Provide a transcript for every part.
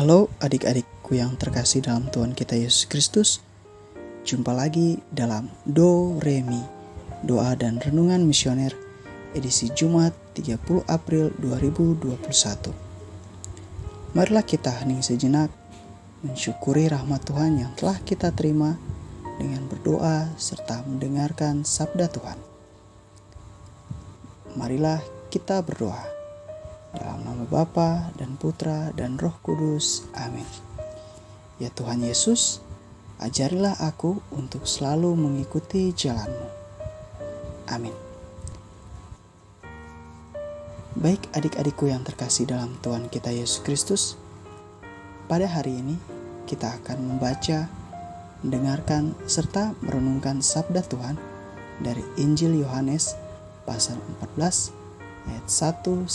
Halo adik-adikku yang terkasih dalam Tuhan kita Yesus Kristus. Jumpa lagi dalam Do Re Mi, doa dan renungan misioner edisi Jumat 30 April 2021. Marilah kita hening sejenak mensyukuri rahmat Tuhan yang telah kita terima dengan berdoa serta mendengarkan sabda Tuhan. Marilah kita berdoa. Dalam nama Bapa dan Putra dan Roh Kudus. Amin. Ya Tuhan Yesus, ajarilah aku untuk selalu mengikuti jalan-Mu. Amin. Baik adik-adikku yang terkasih dalam Tuhan kita Yesus Kristus, pada hari ini kita akan membaca, mendengarkan, serta merenungkan sabda Tuhan dari Injil Yohanes pasal 14 ayat 1-6.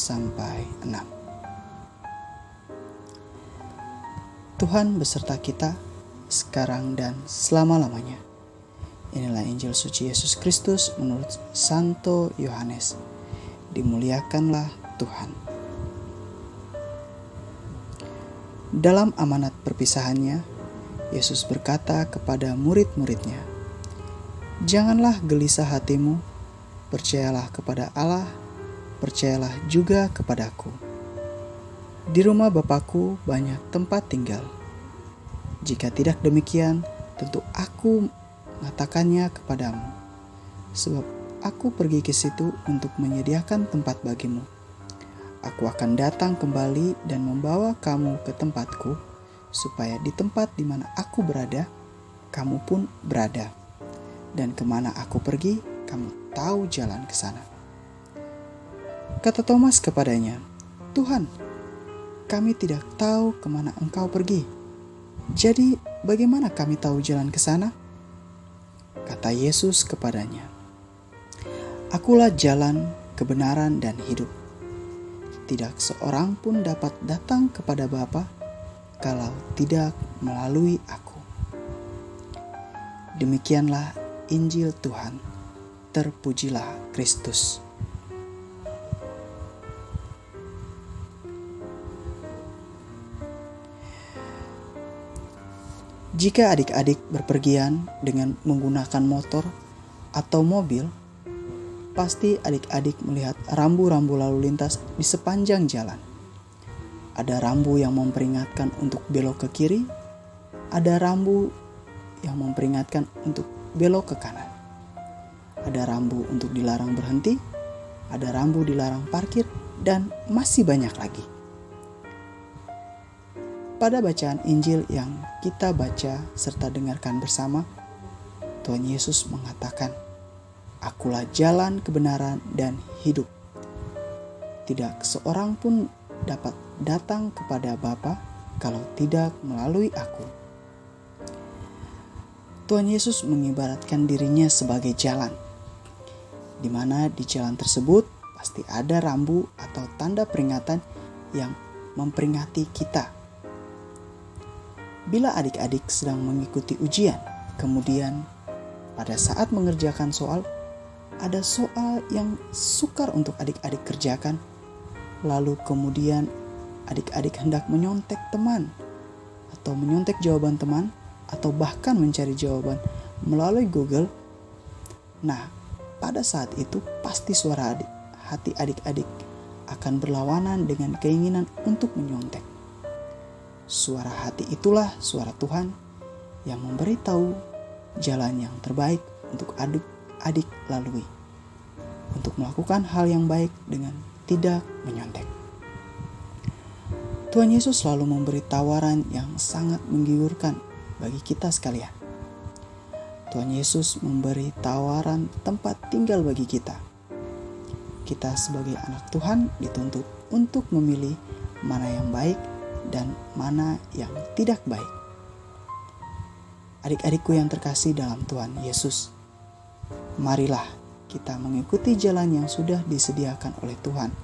Tuhan beserta kita sekarang dan selama-lamanya. Inilah Injil suci Yesus Kristus menurut Santo Yohanes. Dimuliakanlah Tuhan. Dalam amanat perpisahannya, Yesus berkata kepada murid-muridnya, "Janganlah gelisah hatimu, percayalah kepada Allah, percayalah juga kepadaku. Di rumah Bapakku banyak tempat tinggal. Jika tidak demikian, tentu aku mengatakannya kepadamu. Sebab aku pergi ke situ untuk menyediakan tempat bagimu. Aku akan datang kembali dan membawa kamu ke tempatku, supaya di tempat di mana aku berada, kamu pun berada. Dan kemana aku pergi, kamu tahu jalan ke sana." Kata Thomas kepadanya, "Tuhan, kami tidak tahu kemana Engkau pergi. Jadi bagaimana kami tahu jalan ke sana?" Kata Yesus kepadanya, "Akulah jalan, kebenaran, dan hidup. Tidak seorang pun dapat datang kepada Bapa kalau tidak melalui Aku." Demikianlah Injil Tuhan. Terpujilah Kristus. Jika adik-adik berpergian dengan menggunakan motor atau mobil, pasti adik-adik melihat rambu-rambu lalu lintas di sepanjang jalan. Ada rambu yang memperingatkan untuk belok ke kiri, ada rambu yang memperingatkan untuk belok ke kanan. Ada rambu untuk dilarang berhenti, ada rambu dilarang parkir, dan masih banyak lagi. Pada bacaan Injil yang kita baca serta dengarkan bersama, Tuhan Yesus mengatakan, "Akulah jalan, kebenaran, dan hidup. Tidak seorang pun dapat datang kepada Bapa kalau tidak melalui Aku." Tuhan Yesus mengibaratkan dirinya sebagai jalan, di mana di jalan tersebut pasti ada rambu atau tanda peringatan yang memperingati kita. Bila adik-adik sedang mengikuti ujian, kemudian pada saat mengerjakan soal, ada soal yang sukar untuk adik-adik kerjakan, lalu kemudian adik-adik hendak menyontek teman, atau menyontek jawaban teman, atau bahkan mencari jawaban melalui Google. Nah, pada saat itu pasti suara hati adik-adik akan berlawanan dengan keinginan untuk menyontek. Suara hati itulah suara Tuhan yang memberitahu jalan yang terbaik untuk adik-adik lalui, untuk melakukan hal yang baik dengan tidak menyontek. Tuhan Yesus selalu memberi tawaran yang sangat menggiurkan bagi kita sekalian. Tuhan Yesus memberi tawaran tempat tinggal bagi kita. Kita sebagai anak Tuhan dituntut untuk memilih mana yang baik dan mana yang tidak baik. Adik-adikku yang terkasih dalam Tuhan Yesus, marilah kita mengikuti jalan yang sudah disediakan oleh Tuhan,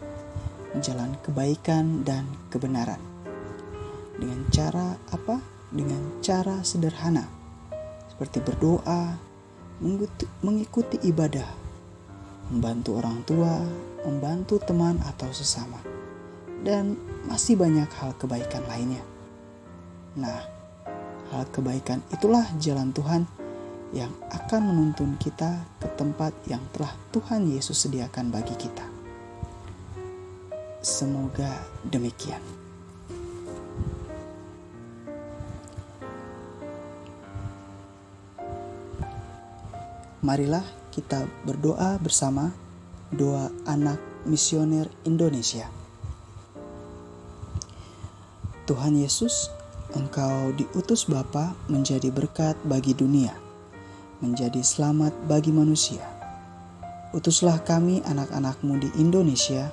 jalan kebaikan dan kebenaran. Dengan cara apa? Dengan cara sederhana, seperti berdoa, mengikuti ibadah, membantu orang tua, membantu teman atau sesama, dan masih banyak hal kebaikan lainnya. Nah, hal kebaikan itulah jalan Tuhan yang akan menuntun kita ke tempat yang telah Tuhan Yesus sediakan bagi kita. Semoga demikian. Marilah kita berdoa bersama doa anak misioner Indonesia. Tuhan Yesus, Engkau diutus Bapa menjadi berkat bagi dunia, menjadi selamat bagi manusia. Utuslah kami anak-anak-Mu di Indonesia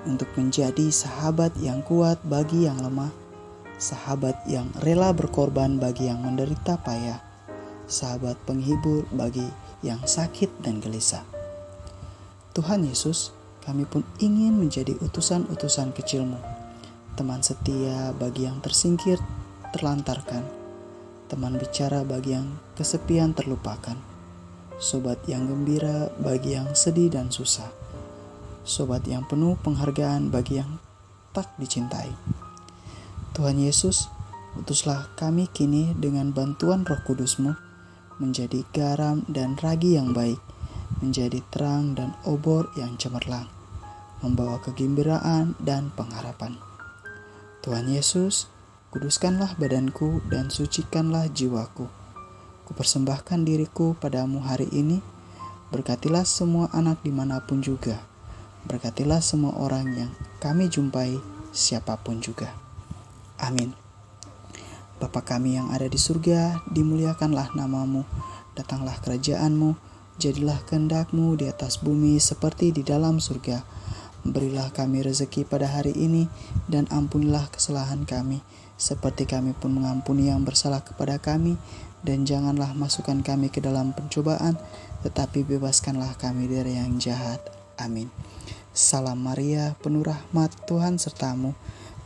untuk menjadi sahabat yang kuat bagi yang lemah, sahabat yang rela berkorban bagi yang menderita payah, sahabat penghibur bagi yang sakit dan gelisah. Tuhan Yesus, kami pun ingin menjadi utusan-utusan kecil-Mu, teman setia bagi yang tersingkir, terlantarkan, teman bicara bagi yang kesepian terlupakan, sobat yang gembira bagi yang sedih dan susah, sobat yang penuh penghargaan bagi yang tak dicintai. Tuhan Yesus, utuslah kami kini dengan bantuan Roh Kudus-Mu menjadi garam dan ragi yang baik, menjadi terang dan obor yang cemerlang, membawa kegembiraan dan pengharapan. Tuhan Yesus, kuduskanlah badanku dan sucikanlah jiwaku. Kupersembahkan diriku padamu hari ini. Berkatilah semua anak dimanapun juga. Berkatilah semua orang yang kami jumpai, siapapun juga. Amin. Bapa kami yang ada di surga, dimuliakanlah nama-Mu. Datanglah kerajaan-Mu. Jadilah kehendak-Mu di atas bumi seperti di dalam surga. Berilah kami rezeki pada hari ini, dan ampunilah kesalahan kami, seperti kami pun mengampuni yang bersalah kepada kami. Dan janganlah masukkan kami ke dalam pencobaan, tetapi bebaskanlah kami dari yang jahat. Amin. Salam Maria, penuh rahmat, Tuhan sertamu.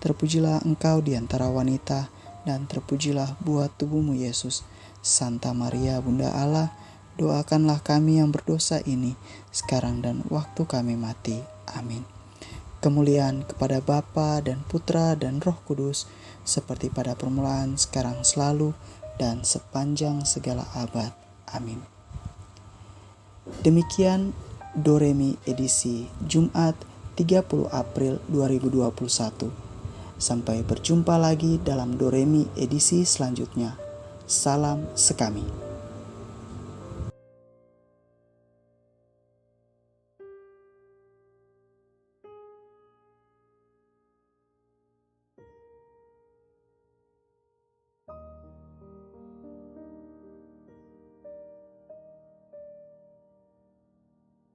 Terpujilah engkau di antara wanita, dan terpujilah buah tubuhmu Yesus. Santa Maria, Bunda Allah, doakanlah kami yang berdosa ini, sekarang dan waktu kami mati. Amin. Kemuliaan kepada Bapa dan Putra dan Roh Kudus, seperti pada permulaan, sekarang, selalu, dan sepanjang segala abad. Amin. Demikian Doremi edisi Jumat 30 April 2021. Sampai berjumpa lagi dalam Doremi edisi selanjutnya. Salam sekami.